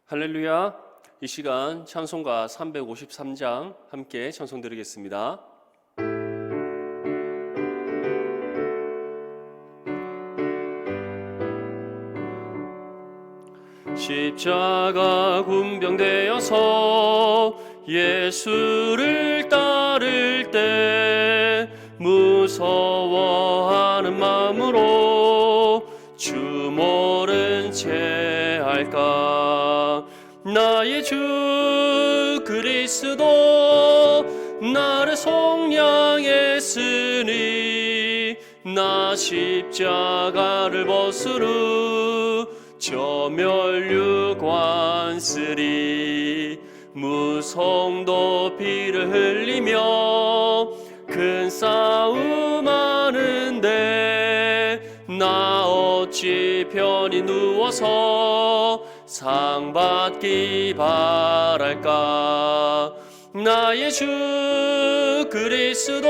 할렐루야. 이 시간 찬송가 353장 함께 찬송 드리겠습니다. 십자가 군병되어서 예수를 따를 때 무서워하는 마음으로 주 모른 채 할까. 나의 주 그리스도 나를 속량했으니 나 십자가를 벗으루 저 멸류관 쓰리. 무성도 피를 흘리며 큰 싸움 하는데 나 어찌 편히 누워서 상 받기 바랄까. 나의 주 그리스도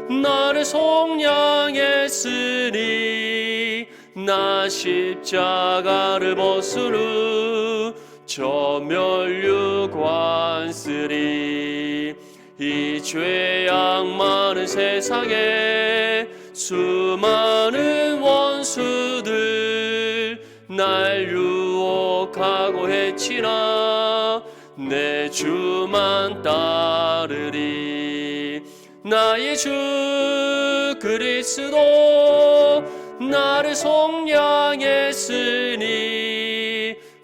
나를 속량했으니 나 십자가를 벗으루 저 멸류관 쓰리. 이 죄악 많은 세상에 수많은 원수들 날 유혹하고 해치나 내 주만 따르리. 나의 주 그리스도 나를 속량했으니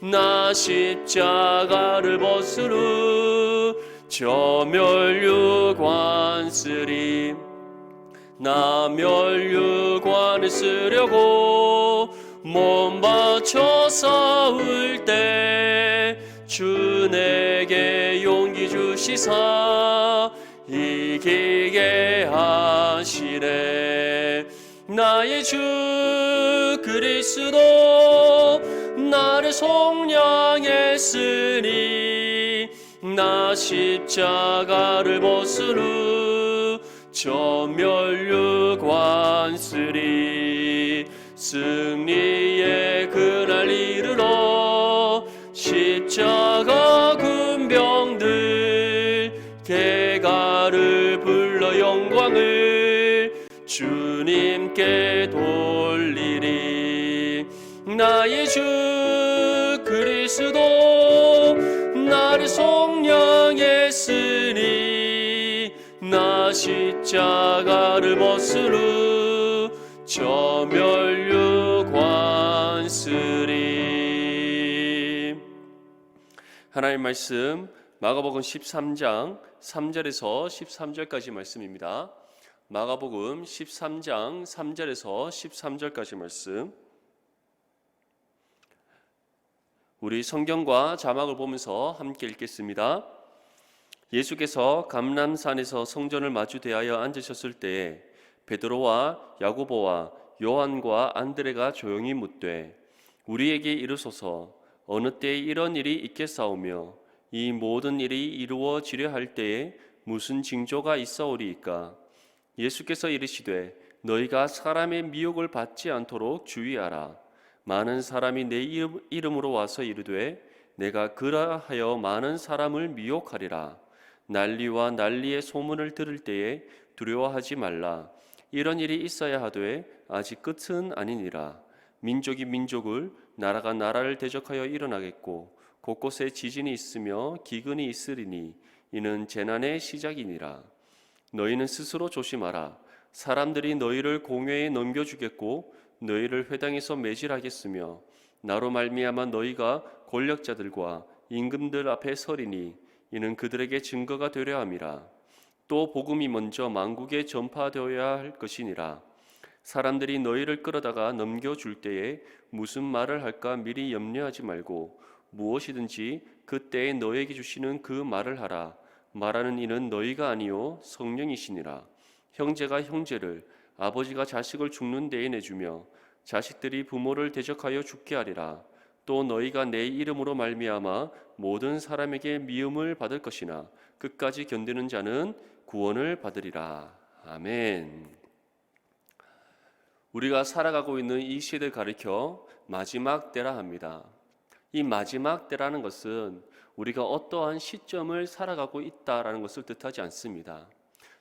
나 십자가를 벗으루 저 멸류관 쓰리. 나 멸류관을 쓰려고 몸 바쳐 싸울 때 주 내게 용기 주시사 이기게 하시네. 나의 주 그리스도 나를 속량했으니 나 십자가를 벗으루 저 멸류관 쓰리. 승리의 그날 이르러 십자가 군병들 개가를 불러 영광을 주님께 돌리리. 나의 주 그리스도 나를 속량했으니 나 십자가를 벗으루 저 멸류관 쓰리. 하나님 말씀 마가복음 13장 3절에서 13절까지 말씀입니다. 마가복음 13장 3절에서 13절까지 말씀. 우리 성경과 자막을 보면서 함께 읽겠습니다. 예수께서 감람산에서 성전을 마주 대하여 앉으셨을 때에 베드로와 야고보와 요한과 안드레가 조용히 묻되 우리에게 이르소서 어느 때에 이런 일이 있겠사오며 이 모든 일이 이루어지려 할 때에 무슨 징조가 있사오리이까. 예수께서 이르시되 너희가 사람의 미혹을 받지 않도록 주의하라. 많은 사람이 내 이름으로 와서 이르되 내가 그러하여 많은 사람을 미혹하리라. 난리와 난리의 소문을 들을 때에 두려워하지 말라. 이런 일이 있어야 하되 아직 끝은 아니니라. 민족이 민족을 나라가 나라를 대적하여 일어나겠고 곳곳에 지진이 있으며 기근이 있으리니 이는 재난의 시작이니라. 너희는 스스로 조심하라. 사람들이 너희를 공회에 넘겨주겠고 너희를 회당에서 매질하겠으며 나로 말미암아 너희가 권력자들과 임금들 앞에 서리니 이는 그들에게 증거가 되려 함이라. 또 복음이 먼저 만국에 전파되어야 할 것이니라. 사람들이 너희를 끌어다가 넘겨줄 때에 무슨 말을 할까 미리 염려하지 말고 무엇이든지 그때에 너에게 주시는 그 말을 하라. 말하는 이는 너희가 아니요 성령이시니라. 형제가 형제를 아버지가 자식을 죽는 데에 내주며 자식들이 부모를 대적하여 죽게 하리라. 또 너희가 내 이름으로 말미암아 모든 사람에게 미움을 받을 것이나 끝까지 견디는 자는 구원을 받으리라. 아멘. 우리가 살아가고 있는 이 시대를 가리켜 마지막 때라 합니다. 이 마지막 때라는 것은 우리가 어떠한 시점을 살아가고 있다라는 것을 뜻하지 않습니다.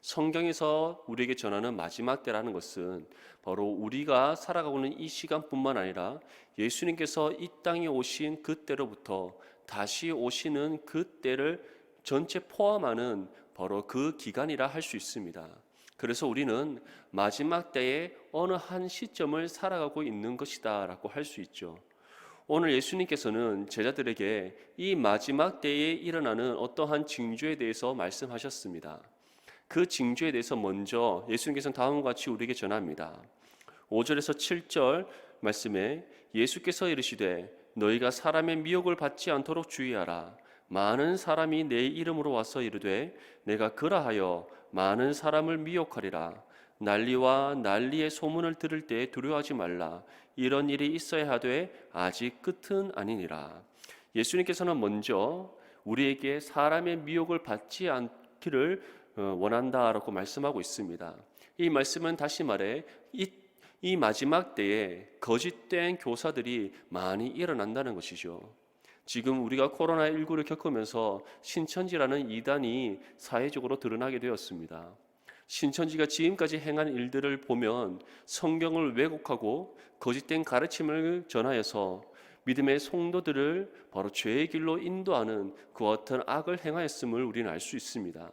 성경에서 우리에게 전하는 마지막 때라는 것은 바로 우리가 살아가고 있는 이 시간뿐만 아니라 예수님께서 이 땅에 오신 그때로부터 다시 오시는 그 때를 전체 포함하는 바로 그 기간이라 할 수 있습니다. 그래서 우리는 마지막 때의 어느 한 시점을 살아가고 있는 것이다 라고 할 수 있죠. 오늘 예수님께서는 제자들에게 이 마지막 때에 일어나는 어떠한 징조에 대해서 말씀하셨습니다. 그 징조에 대해서 먼저 예수님께서는 다음과 같이 우리에게 전합니다. 5절에서 7절 말씀에 예수께서 이르시되 너희가 사람의 미혹을 받지 않도록 주의하라. 많은 사람이 내 이름으로 와서 이르되 내가 그라하여 많은 사람을 미혹하리라. 난리와 난리의 소문을 들을 때 두려워하지 말라. 이런 일이 있어야 하되 아직 끝은 아니니라. 예수님께서는 먼저 우리에게 사람의 미혹을 받지 않기를 원한다라고 말씀하고 있습니다. 이 말씀은 다시 말해 이 마지막 때에 거짓된 교사들이 많이 일어난다는 것이죠. 지금 우리가 코로나19를 겪으면서 신천지라는 이단이 사회적으로 드러나게 되었습니다. 신천지가 지금까지 행한 일들을 보면 성경을 왜곡하고 거짓된 가르침을 전하여서 믿음의 성도들을 바로 죄의 길로 인도하는 그와 같은 악을 행하였음을 우리는 알 수 있습니다.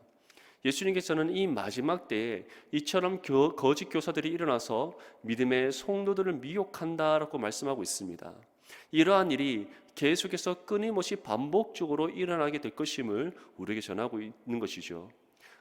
예수님께서는 이 마지막 때에 이처럼 거짓 교사들이 일어나서 믿음의 성도들을 미혹한다라고 말씀하고 있습니다. 이러한 일이 계속해서 끊임없이 반복적으로 일어나게 될 것임을 우리에게 전하고 있는 것이죠.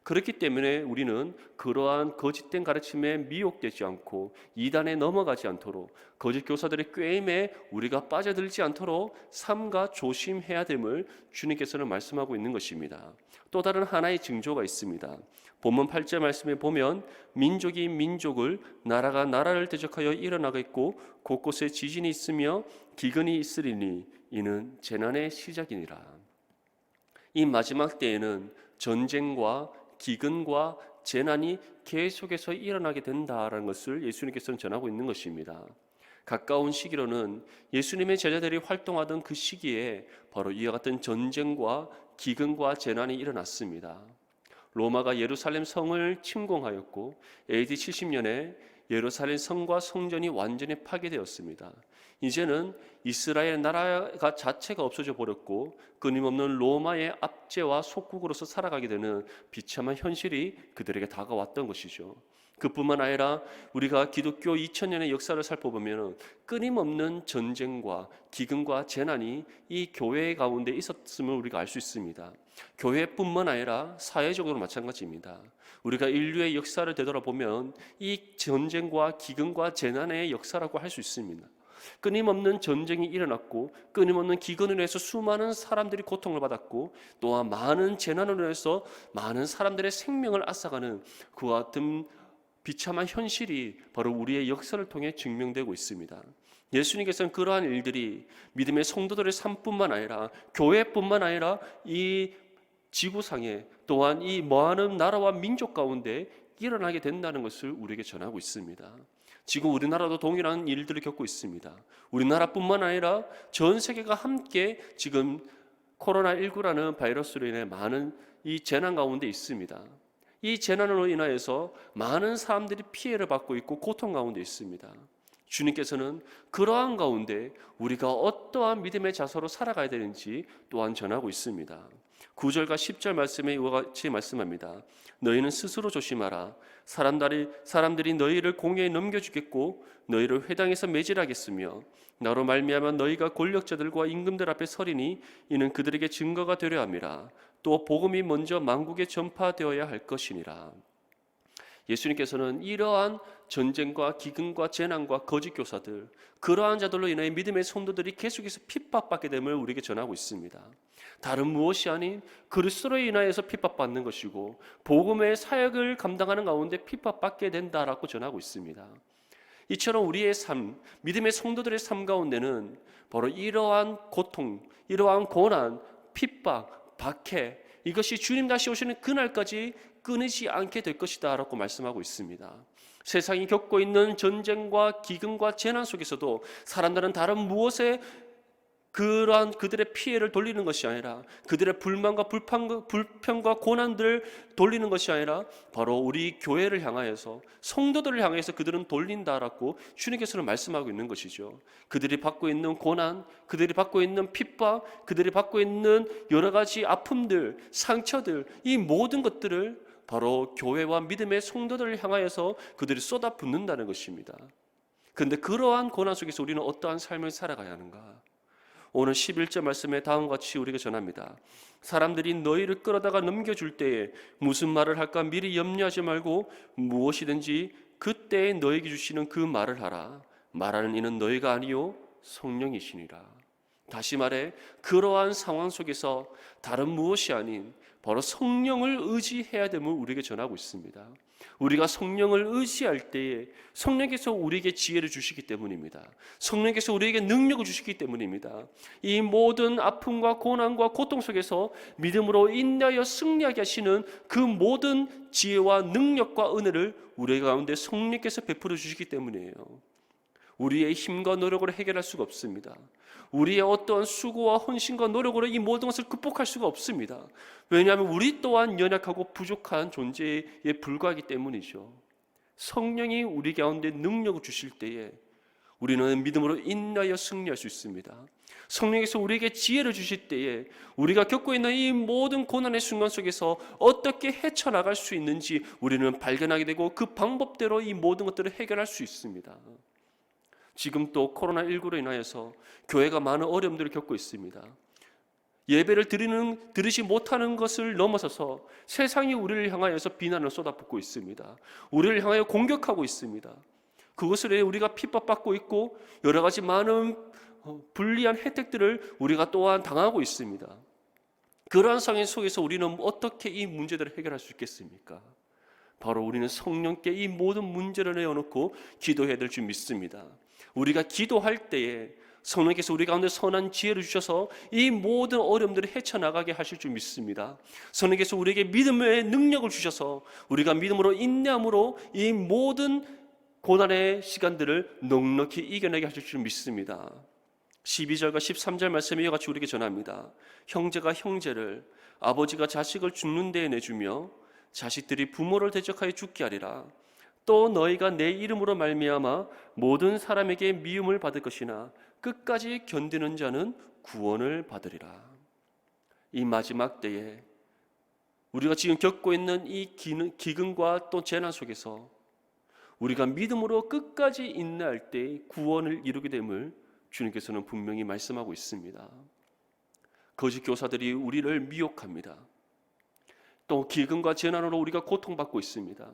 그렇기 때문에 우리는 그러한 거짓된 가르침에 미혹되지 않고 이단에 넘어가지 않도록 거짓 교사들의 꾀임에 우리가 빠져들지 않도록 삼가 조심해야 됨을 주님께서는 말씀하고 있는 것입니다. 또 다른 하나의 징조가 있습니다. 본문 8절 말씀에 보면 민족이 민족을 나라가 나라를 대적하여 일어나겠고 곳곳에 지진이 있으며 기근이 있으리니 이는 재난의 시작이니라. 이 마지막 때에는 전쟁과 기근과 재난이 계속해서 일어나게 된다라는 것을 예수님께서는 전하고 있는 것입니다. 가까운 시기로는 예수님의 제자들이 활동하던 그 시기에 바로 이와 같은 전쟁과 기근과 재난이 일어났습니다. 로마가 예루살렘 성을 침공하였고 AD 70년에 예루살렘 성과 성전이 완전히 파괴되었습니다. 이제는 이스라엘 나라가 자체가 없어져 버렸고 끊임없는 로마의 압제와 속국으로서 살아가게 되는 비참한 현실이 그들에게 다가왔던 것이죠. 그뿐만 아니라 우리가 기독교 2000년의 역사를 살펴보면 끊임없는 전쟁과 기근과 재난이 이 교회 가운데 있었음을 우리가 알 수 있습니다. 교회뿐만 아니라 사회적으로 마찬가지입니다. 우리가 인류의 역사를 되돌아보면 이 전쟁과 기근과 재난의 역사라고 할 수 있습니다. 끊임없는 전쟁이 일어났고 끊임없는 기근으로 해서 수많은 사람들이 고통을 받았고 또한 많은 재난으로 해서 많은 사람들의 생명을 앗아가는 그와 같은 비참한 현실이 바로 우리의 역사를 통해 증명되고 있습니다. 예수님께서는 그러한 일들이 믿음의 성도들의 삶뿐만 아니라 교회뿐만 아니라 이 지구상에 또한 이 많은 나라와 민족 가운데 일어나게 된다는 것을 우리에게 전하고 있습니다. 지금 우리나라도 동일한 일들을 겪고 있습니다. 우리나라뿐만 아니라 전 세계가 함께 지금 코로나19라는 바이러스로 인해 많은 이 재난 가운데 있습니다. 이 재난으로 인하여서 많은 사람들이 피해를 받고 있고 고통 가운데 있습니다. 주님께서는 그러한 가운데 우리가 어떠한 믿음의 자세로 살아가야 되는지 또한 전하고 있습니다. 9절과 10절 말씀에 이와 같이 말씀합니다. 너희는 스스로 조심하라. 사람들이 너희를 공회에 넘겨주겠고 너희를 회당에서 매질하겠으며 나로 말미암아 너희가 권력자들과 임금들 앞에 서리니 이는 그들에게 증거가 되려 함이라. 또 복음이 먼저 만국에 전파되어야 할 것이니라. 예수님께서는 이러한 전쟁과 기근과 재난과 거짓 교사들, 그러한 자들로 인해 믿음의 성도들이 계속해서 핍박받게 됨을 우리에게 전하고 있습니다. 다른 무엇이 아닌 그리스도로 인하여서 핍박받는 것이고 복음의 사역을 감당하는 가운데 핍박받게 된다라고 전하고 있습니다. 이처럼 우리의 삶, 믿음의 성도들의 삶 가운데는 바로 이러한 고통, 이러한 고난, 핍박, 박해, 이것이 주님 다시 오시는 그날까지 끊이지 않게 될 것이다 라고 말씀하고 있습니다. 세상이 겪고 있는 전쟁과 기근과 재난 속에서도 사람들은 다른 무엇에 그러한 그들의 피해를 돌리는 것이 아니라, 그들의 불만과 불평과 고난들을 돌리는 것이 아니라 바로 우리 교회를 향하여서, 성도들을 향해서 그들은 돌린다라고 주님께서는 말씀하고 있는 것이죠. 그들이 받고 있는 고난, 그들이 받고 있는 핍박, 그들이 받고 있는 여러 가지 아픔들, 상처들, 이 모든 것들을 바로 교회와 믿음의 성도들을 향하여서 그들이 쏟아붓는다는 것입니다. 그런데 그러한 고난 속에서 우리는 어떠한 삶을 살아가야 하는가? 오늘 11절 말씀에 다음과 같이 우리에게 전합니다. 사람들이 너희를 끌어다가 넘겨줄 때에 무슨 말을 할까 미리 염려하지 말고 무엇이든지 그때에 너에게 주시는 그 말을 하라. 말하는 이는 너희가 아니요 성령이시니라. 다시 말해, 그러한 상황 속에서 다른 무엇이 아닌 바로 성령을 의지해야 됨을 우리에게 전하고 있습니다. 우리가 성령을 의지할 때에 성령께서 우리에게 지혜를 주시기 때문입니다. 성령께서 우리에게 능력을 주시기 때문입니다. 이 모든 아픔과 고난과 고통 속에서 믿음으로 인내하여 승리하게 하시는 그 모든 지혜와 능력과 은혜를 우리 가운데 성령께서 베풀어 주시기 때문이에요. 우리의 힘과 노력으로 해결할 수가 없습니다. 우리의 어떠한 수고와 헌신과 노력으로 이 모든 것을 극복할 수가 없습니다. 왜냐하면 우리 또한 연약하고 부족한 존재에 불과하기 때문이죠. 성령이 우리 가운데 능력을 주실 때에 우리는 믿음으로 인하여 승리할 수 있습니다. 성령께서 우리에게 지혜를 주실 때에 우리가 겪고 있는 이 모든 고난의 순간 속에서 어떻게 헤쳐나갈 수 있는지 우리는 발견하게 되고 그 방법대로 이 모든 것들을 해결할 수 있습니다. 지금 또 코로나19로 인하여서 교회가 많은 어려움들을 겪고 있습니다. 예배를 드리지 못하는 것을 넘어서서 세상이 우리를 향하여서 비난을 쏟아붓고 있습니다. 우리를 향하여 공격하고 있습니다. 그것을 위해 우리가 핍박받고 있고 여러 가지 많은 불리한 혜택들을 우리가 또한 당하고 있습니다. 그러한 상황 속에서 우리는 어떻게 이 문제들을 해결할 수 있겠습니까? 바로 우리는 성령께 이 모든 문제를 내어놓고 기도해야 될 줄 믿습니다. 우리가 기도할 때에 성령께서 우리 가운데 선한 지혜를 주셔서 이 모든 어려움들을 헤쳐나가게 하실 줄 믿습니다. 성령께서 우리에게 믿음의 능력을 주셔서 우리가 믿음으로 인내함으로 이 모든 고난의 시간들을 넉넉히 이겨내게 하실 줄 믿습니다. 12절과 13절 말씀에 이와 같이 우리에게 전합니다. 형제가 형제를, 아버지가 자식을 죽는 데에 내주며 자식들이 부모를 대적하여 죽게 하리라. 또 너희가 내 이름으로 말미암아 모든 사람에게 미움을 받을 것이나 끝까지 견디는 자는 구원을 받으리라. 이 마지막 때에 우리가 지금 겪고 있는 이 기근과 또 재난 속에서 우리가 믿음으로 끝까지 인내할 때 구원을 이루게 됨을 주님께서는 분명히 말씀하고 있습니다. 거짓 교사들이 우리를 미혹합니다. 또 기근과 재난으로 우리가 고통받고 있습니다.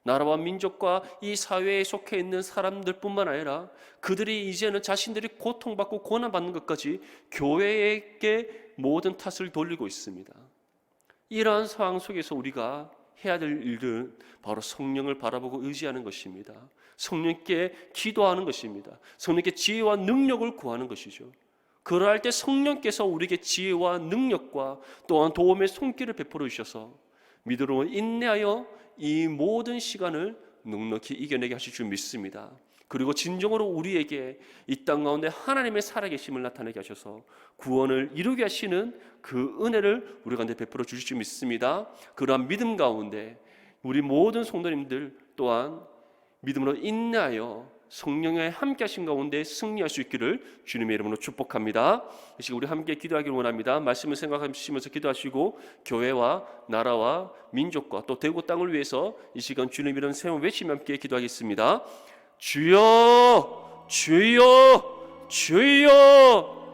나라와 민족과 이 사회에 속해 있는 사람들뿐만 아니라 그들이 이제는 자신들이 고통받고 고난받는 것까지 교회에게 모든 탓을 돌리고 있습니다. 이러한 상황 속에서 우리가 해야 될 일은 바로 성령을 바라보고 의지하는 것입니다. 성령께 기도하는 것입니다. 성령께 지혜와 능력을 구하는 것이죠. 그러할 때 성령께서 우리에게 지혜와 능력과 또한 도움의 손길을 베풀어 주셔서 믿음으로 인내하여 이 모든 시간을 넉넉히 이겨내게 하실 줄 믿습니다. 그리고 진정으로 우리에게 이 땅 가운데 하나님의 살아계심을 나타내게 하셔서 구원을 이루게 하시는 그 은혜를 우리 가운데 베풀어 주실 줄 믿습니다. 그러한 믿음 가운데 우리 모든 성도님들 또한 믿음으로 인내하여 성령의 함께 하신 가운데 승리할 수 있기를 주님의 이름으로 축복합니다. 이 시간 우리 함께 기도하기를 원합니다. 말씀을 생각하시면서 기도하시고 교회와 나라와 민족과 또 대구 땅을 위해서 이 시간 주님 이름 세 번 외치며 함께 기도하겠습니다. 주여 주여 주여.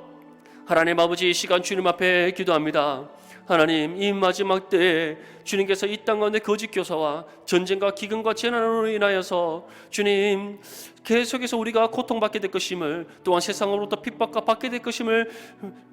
하나님 아버지, 이 시간 주님 앞에 기도합니다. 하나님, 이 마지막 때에 주님께서 이 땅 가운데 거짓 교사와 전쟁과 기근과 재난으로 인하여서 주님 계속해서 우리가 고통받게 될 것임을, 또한 세상으로부터 핍박과 받게 될 것임을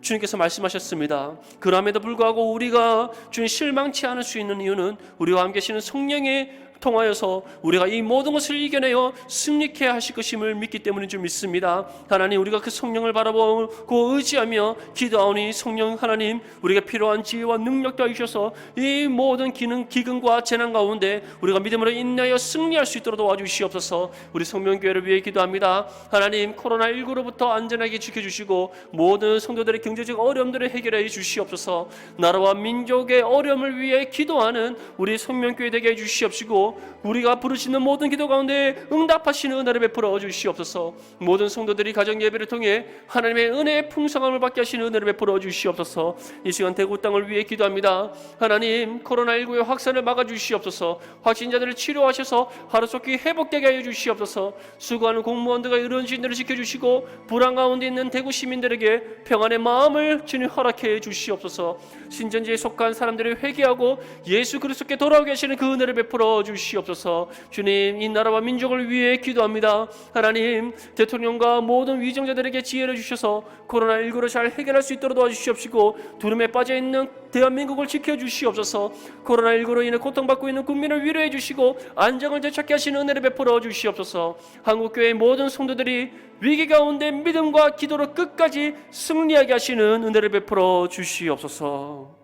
주님께서 말씀하셨습니다. 그럼에도 불구하고 우리가 주님 실망치 않을 수 있는 이유는 우리와 함께 하시는 성령의 통하여서 우리가 이 모든 것을 이겨내어 승리케 하실 것임을 믿기 때문인 줄 믿습니다. 하나님, 우리가 그 성령을 바라보고 의지하며 기도하오니 성령 하나님, 우리가 필요한 지혜와 능력 더해 주셔서 이 모든 기근과 재난 가운데 우리가 믿음으로 인내하여 승리할 수 있도록 도와주시옵소서. 우리 성명교회를 위해 기도합니다. 하나님, 코로나19로부터 안전하게 지켜주시고 모든 성도들의 경제적 어려움들을 해결해 주시옵소서. 나라와 민족의 어려움을 위해 기도하는 우리 성명교회 되게 해주시옵시고 우리가 부르시는 모든 기도 가운데 응답하시는 은혜를 베풀어 주시옵소서. 모든 성도들이 가정 예배를 통해 하나님의 은혜의 풍성함을 받게 하시는 은혜를 베풀어 주시옵소서. 이 시간 대구 땅을 위해 기도합니다. 하나님, 코로나19의 확산을 막아 주시옵소서. 확진자들을 치료하셔서 하루속히 회복되게 하여 주시옵소서. 수고하는 공무원들과 의료진들을 지켜주시고 불안 가운데 있는 대구 시민들에게 평안의 마음을 주님 허락해 주시옵소서. 신천지에 속한 사람들이 회개하고 예수 그리스도께 돌아오게 하시는 그 은혜를 베풀어 주시옵소서. 주님, 이 나라와 민족을 위해 기도합니다. 하나님, 대통령과 모든 위정자들에게 지혜를 주셔서 코로나19를 잘 해결할 수 있도록 도와주시옵시고 두려움에 빠져있는 대한민국을 지켜주시옵소서. 코로나19로 인해 고통받고 있는 국민을 위로해 주시고 안정을 되찾게 하시는 은혜를 베풀어 주시옵소서. 한국교회의 모든 성도들이 위기 가운데 믿음과 기도로 끝까지 승리하게 하시는 은혜를 베풀어 주시옵소서.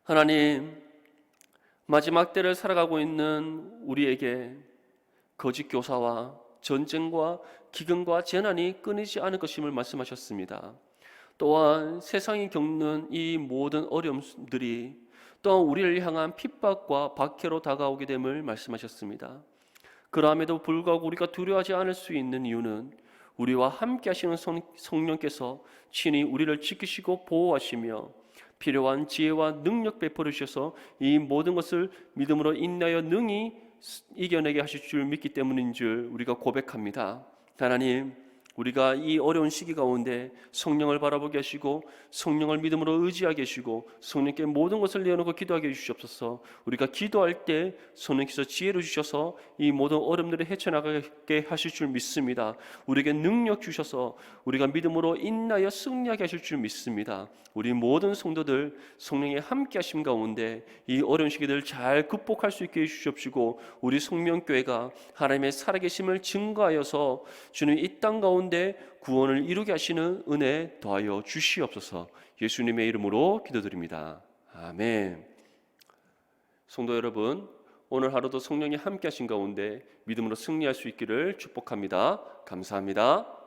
하나님, 마지막 때를 살아가고 있는 우리에게 거짓 교사와 전쟁과 기근과 재난이 끊이지 않을 것임을 말씀하셨습니다. 또한 세상이 겪는 이 모든 어려움들이 또한 우리를 향한 핍박과 박해로 다가오게 됨을 말씀하셨습니다. 그럼에도 불구하고 우리가 두려워하지 않을 수 있는 이유는 우리와 함께 하시는 성령께서 친히 우리를 지키시고 보호하시며 필요한 지혜와 능력 베풀어 주셔서 이 모든 것을 믿음으로 인내하여 능히 이겨내게 하실 줄 믿기 때문인 줄 우리가 고백합니다. 하나님, 우리가 이 어려운 시기 가운데 성령을 바라보게 하시고 성령을 믿음으로 의지하게 하시고 성령께 모든 것을 내어놓고 기도하게 해주시옵소서. 우리가 기도할 때 성령께서 지혜를 주셔서 이 모든 어려움들을 헤쳐나가게 하실 줄 믿습니다. 우리에게 능력 주셔서 우리가 믿음으로 인하여 승리하게 하실 줄 믿습니다. 우리 모든 성도들 성령의 함께 하심 가운데 이 어려운 시기들을 잘 극복할 수 있게 해주시옵시고 우리 성명교회가 하나님의 살아계심을 증거하여서 주님 이 땅 가운데 구원을 이루게 하시는 은혜 더하여 주시옵소서. 예수님의 이름으로 기도드립니다. 아멘. 성도 여러분, 오늘 하루도 성령이 함께 하신 가운데 믿음으로 승리할 수 있기를 축복합니다. 감사합니다.